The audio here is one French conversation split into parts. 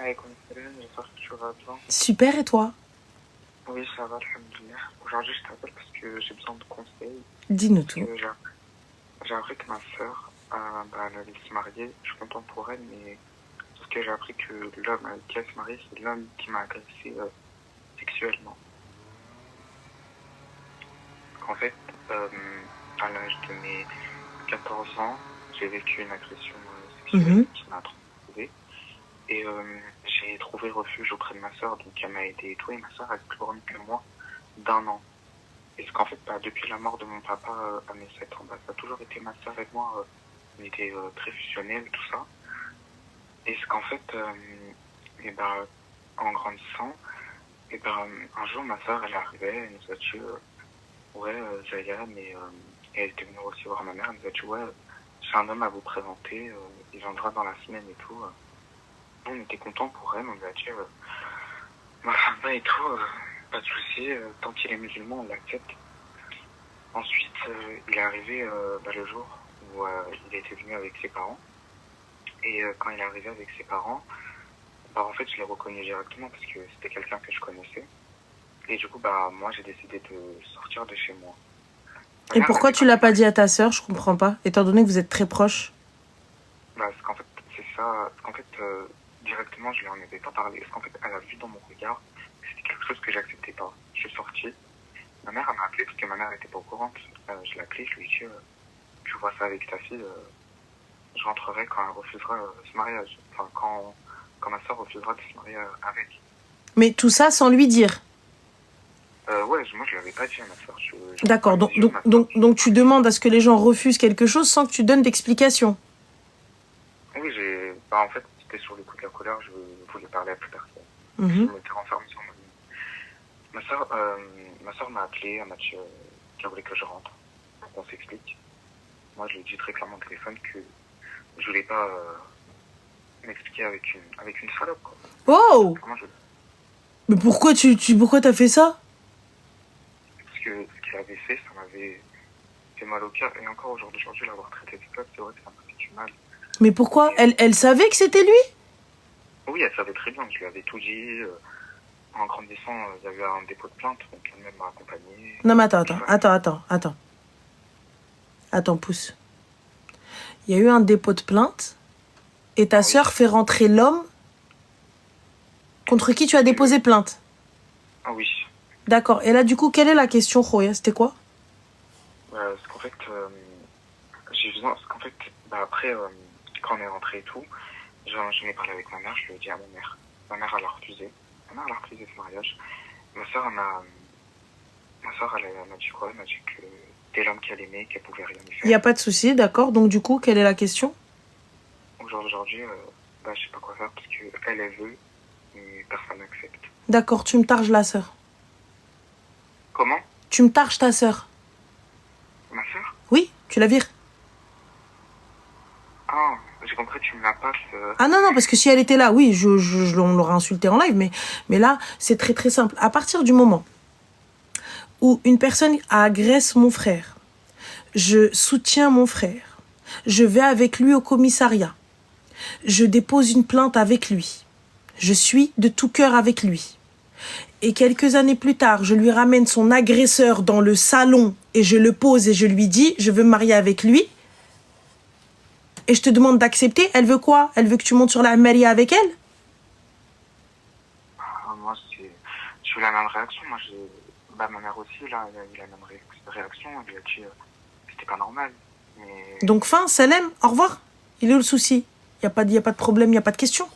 Alaykoum salam, j'espère que tu vas bien. Super, et toi? Oui, ça va, alhamdoulilah. Aujourd'hui, je t'appelle parce que j'ai besoin de conseils. Dis-nous Parce tout. que j'ai appris que ma sœur, elle allait se marier. Je suis content pour elle, mais parce que j'ai appris que l'homme avec qui elle se marie, c'est l'homme qui m'a agressé sexuellement. En fait, à l'âge de mes 14 ans, j'ai vécu une agression sexuelle qui m'a traumatisé. Et j'ai trouvé refuge auprès de ma sœur, donc elle m'a aidé et tout. Et ma sœur, elle est plus grande que moi d'1 an. Et ce qu'en fait, depuis la mort de mon papa à mes 7 ans, ça a toujours été ma sœur et moi. On était très fusionnels, tout ça. Et ce qu'en fait, en grandissant, un jour, ma sœur, elle est arrivée, elle nous a dit Zaya, mais et elle était venue aussi voir ma mère, elle nous a dit j'ai un homme à vous présenter, il viendra dans la semaine et tout. On était contents pour elle, on lui a dit ma femme et tout, pas de souci, tant qu'il est musulman, on l'accepte. Ensuite, il est arrivé le jour où il était venu avec ses parents. Et quand il est arrivé avec ses parents, en fait, je l'ai reconnu directement parce que c'était quelqu'un que je connaissais. Et du coup, moi, j'ai décidé de sortir de chez moi. Et pourquoi tu l'as pas dit à ta sœur? Je comprends pas, étant donné que vous êtes très proches. Parce qu'en fait, c'est ça. Parce qu'en fait, directement, je lui en avais pas parlé. Parce qu'en fait, elle a vu dans mon regard que c'était quelque chose que j'acceptais pas. Je suis sorti. Ma mère, elle m'a appelé parce que ma mère était pas au courant. Je l'ai appelée, je lui ai dit tu vois ça avec ta fille, je rentrerai quand elle refusera ce mariage. Enfin, quand ma soeur refusera de se marier avec. Mais tout ça sans lui dire? Moi, je l'avais pas dit à ma soeur. D'accord, donc tu demandes à ce que les gens refusent quelque chose sans que tu donnes d'explication? Oui, en fait, c'était sur le coup de la colère, je voulais parler à plus personne. Je m'étais renfermé sur moi-même. Ma soeur m'a appelé, elle m'a dit qu'elle voulait que je rentre, pour qu'on s'explique. Moi, je lui ai dit très clairement au téléphone que je voulais pas m'expliquer avec une salope, quoi. Oh! Mais pourquoi pourquoi t'as fait ça? Parce que ce qu'il avait fait, ça m'avait fait mal au cœur. Et encore aujourd'hui, l'avoir traité de peuple, c'est vrai que ça m'a fait du mal. Mais pourquoi? Elle savait que c'était lui? Oui, elle savait très bien. Je lui avais tout dit. En grandissant, il y avait un dépôt de plainte, donc elle-même m'a accompagné. Non, mais attends. Attends, pousse. Il y a eu un dépôt de plainte et ta sœur fait rentrer l'homme contre qui tu as déposé plainte? Ah oui. D'accord. Et là, du coup, quelle est la question, Khoya? C'était quoi? Parce qu'en fait, après, quand on est rentré et tout, j'en ai parlé avec ma mère, je lui ai dit à ma mère. Ma mère, elle a refusé. Ma mère, elle a refusé ce mariage. Ma soeur, elle m'a dit quoi? Elle m'a dit que c'était l'homme qu'elle aimait, qu'elle pouvait rien y faire. Il n'y a pas de souci, d'accord. Donc, du coup, quelle est la question? Aujourd'hui, je sais pas quoi faire parce qu'elle veut, mais personne n'accepte. D'accord, tu me targes la sœur. Comment? Tu me targes ta sœur. Ma sœur? Oui, tu la vires. Ah, j'ai compris, tu me la passes. Ah non, parce que si elle était là, oui, on l'aurait insultée en live, mais là, c'est très très simple. À partir du moment où une personne agresse mon frère, je soutiens mon frère, je vais avec lui au commissariat, je dépose une plainte avec lui, je suis de tout cœur avec lui. Et quelques années plus tard, je lui ramène son agresseur dans le salon et je le pose et je lui dis, je veux me marier avec lui. Et je te demande d'accepter. Elle veut quoi? Elle veut que tu montes sur la maria avec elle? Moi, j'ai eu la même réaction. Moi, ma mère aussi, là, elle a eu la même réaction. Elle lui a dit c'était pas normal. Mais... Donc, fin, Salem, au revoir. Il est où le souci? Il n'y a pas de problème, il n'y a pas de question.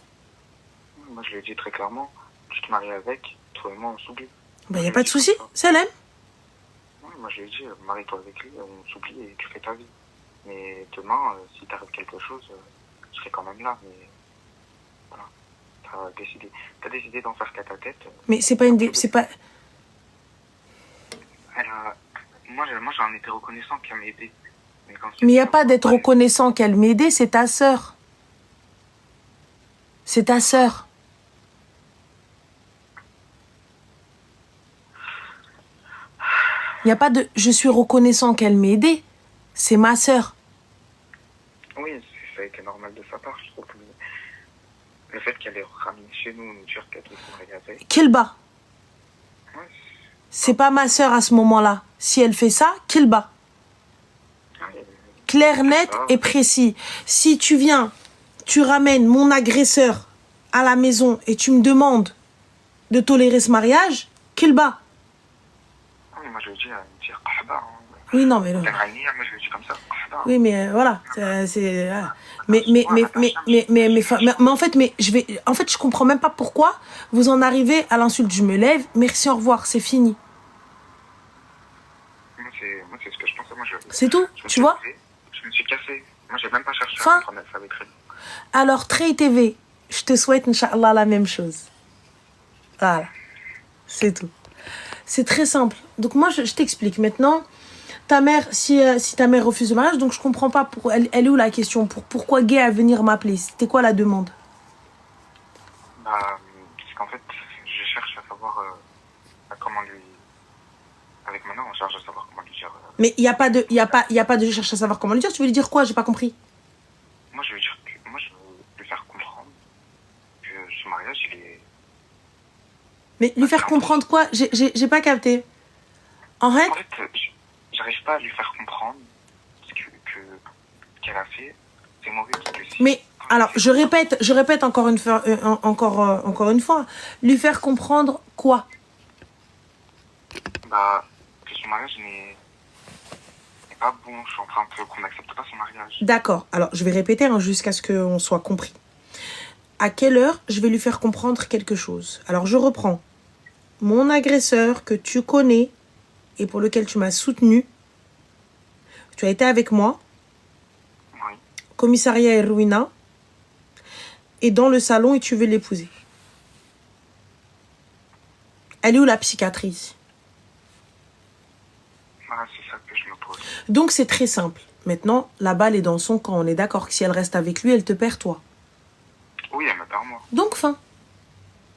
Moi, je lui ai dit très clairement, tu te maries avec, toi et moi, on s'oublie. Il n'y a pas de souci, Salem. Moi, je lui ai dit, marie-toi avec lui, on s'oublie et tu fais ta vie. Mais demain, si t'arrive quelque chose, je serai quand même là. Mais voilà, t'as décidé d'en faire qu'à ta tête. Mais c'est pas c'est pas... Moi, j'en étais reconnaissant qu'elle m'a aidé. Mais il n'y a pas d'être reconnaissant qu'elle m'ait aidé, c'est ta sœur. C'est ta sœur. Il n'y a pas de je suis reconnaissant qu'elle m'ait aidé. C'est ma sœur. Oui, ça a été normal de sa part, je trouve. le fait qu'elle ait ramené chez nous, nous dire qu'elle doit se marier avec, Kilba. ouais, C'est pas ma sœur à ce moment-là. Si elle fait ça, Kilba. ouais, Clair, net ça, et précis. Si tu viens, tu ramènes mon agresseur à la maison et tu me demandes de tolérer ce mariage, Kilba. ouais, moi je lui dis, elle me dit, Qahba, hein. Oui, non, mais... Moi je lui dis comme ça, Qahba. Oui, mais voilà. Voilà. Mais en fait, je comprends même pas pourquoi vous en arrivez à l'insulte. Je me lève, merci, au revoir, c'est fini. Moi, c'est ce que je pensais. Moi, C'est tout, je me tu suis vois. levé, je me suis cassé. Moi, j'ai même pas cherché Fin. à comprendre, elle savait très bien. Alors, Trey TV, je te souhaite, Inch'Allah, la même chose. Voilà, c'est tout. C'est très simple. Donc, moi, je t'explique. Maintenant, ta mère, si ta mère refuse le mariage, donc je comprends pas. Elle est où la question? Pourquoi Gay à venir m'appeler? C'était quoi la demande? Bah, parce qu'en fait, je cherche à savoir comment lui. Avec maintenant, on cherche à savoir comment lui dire. Mais il n'y a pas de je cherche à savoir comment lui dire. Tu veux lui dire quoi? J'ai pas compris. Moi, je veux dire que. Moi, je veux lui faire comprendre que ce mariage, il est. Mais lui faire comprendre quoi? J'ai pas capté. En fait, j'arrive pas à lui faire comprendre ce qu'elle a fait. C'est mauvais parce que si. mais alors, je répète encore une fois, encore une fois. Lui faire comprendre quoi? Bah, que son mariage n'est pas bon. Je suis en train qu'on n'accepte pas son mariage. D'accord. Alors, je vais répéter hein, jusqu'à ce qu'on soit compris. À quelle heure je vais lui faire comprendre quelque chose? Alors, je reprends. Mon agresseur que tu connais et pour lequel tu m'as soutenu, tu as été avec moi, Oui. commissariat Erouina, et dans le salon et tu veux l'épouser. Elle est où la psychiatrie? Voilà, c'est ça que je me pose. Donc c'est très simple. Maintenant, la balle est dans son camp. On est d'accord que si elle reste avec lui, elle te perd toi. Oui, elle me perd moi. Donc fin.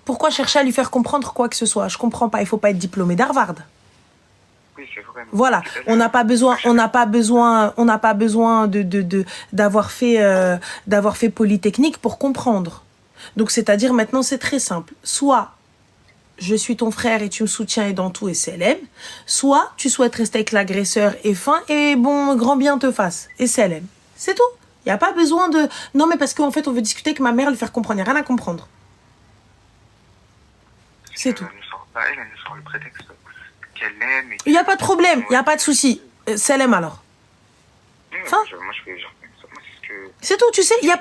Pourquoi chercher à lui faire comprendre quoi que ce soit? Je comprends pas. Il faut pas être diplômé d'Harvard. Oui, c'est vrai. Voilà. On n'a pas besoin d'avoir fait Polytechnique pour comprendre. Donc c'est-à-dire maintenant c'est très simple. Soit je suis ton frère et tu me soutiens et dans tout et CLM, soit tu souhaites rester avec l'agresseur et fin et bon, grand bien te fasse et CLM. C'est tout. Il n'y a pas besoin de... Non, mais parce qu'en fait, on veut discuter avec ma mère, lui faire comprendre. Il n'y a rien à comprendre. C'est tout. Elle nous sort le prétexte qu'elle aime. Il n'y a pas de problème, il n'y a pas de souci. CLM alors. Fin. Moi, je fais genre... Moi, c'est ce que... C'est tout, tu sais, il n'y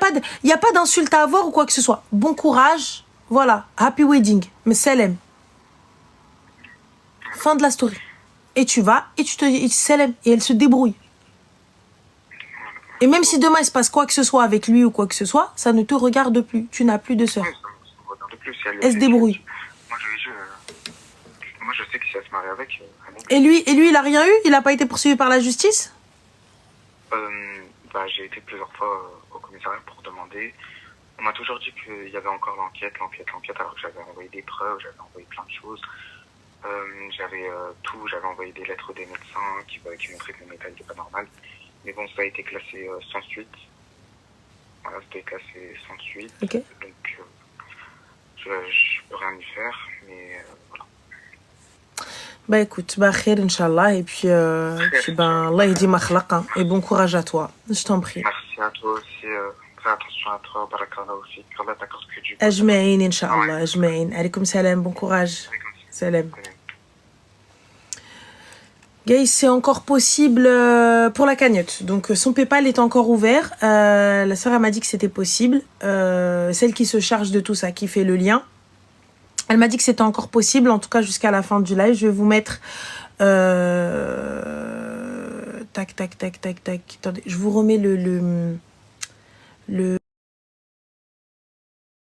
a pas d'insulte à avoir ou quoi que ce soit. Bon courage, voilà, happy wedding, mais CLM. Fin de la story. Et tu vas, et tu te dis, CLM, et elle se débrouille. Et même si demain il se passe quoi que ce soit avec lui ou quoi que ce soit, ça ne te regarde plus. Tu n'as plus de sœur. Oui, ça me regarde plus. Si elle se débrouille. Moi, je sais que si elle se marie avec... Et lui, il a rien eu? Il n'a pas été poursuivi par la justice? J'ai été plusieurs fois au commissariat pour demander. On m'a toujours dit qu'il y avait encore l'enquête, alors que j'avais envoyé des preuves, j'avais envoyé plein de choses. J'avais j'avais envoyé des lettres des médecins qui montraient que mon état n'était pas normal. Mais bon, ça a été classé sans suite. Voilà, c'était classé sans suite. Okay. Donc, je peux rien y faire, mais voilà. Bah écoute, bah khair, Inch'Allah, et puis ben, Allah yahdi ma khlaqa, et bon courage à toi, je t'en prie. Merci à toi aussi, fais attention à toi, barakallah aussi, qu'Allah t'accorde que du bon. Ajma'in, Inch'Allah, ajma'in. Alaykoum salam, bon courage. Salam. Guys, c'est encore possible pour la cagnotte. Donc, son PayPal est encore ouvert. La sœur, elle m'a dit que c'était possible. Celle qui se charge de tout ça, qui fait le lien. Elle m'a dit que c'était encore possible, en tout cas jusqu'à la fin du live. Je vais vous mettre... tac. Attendez, je vous remets le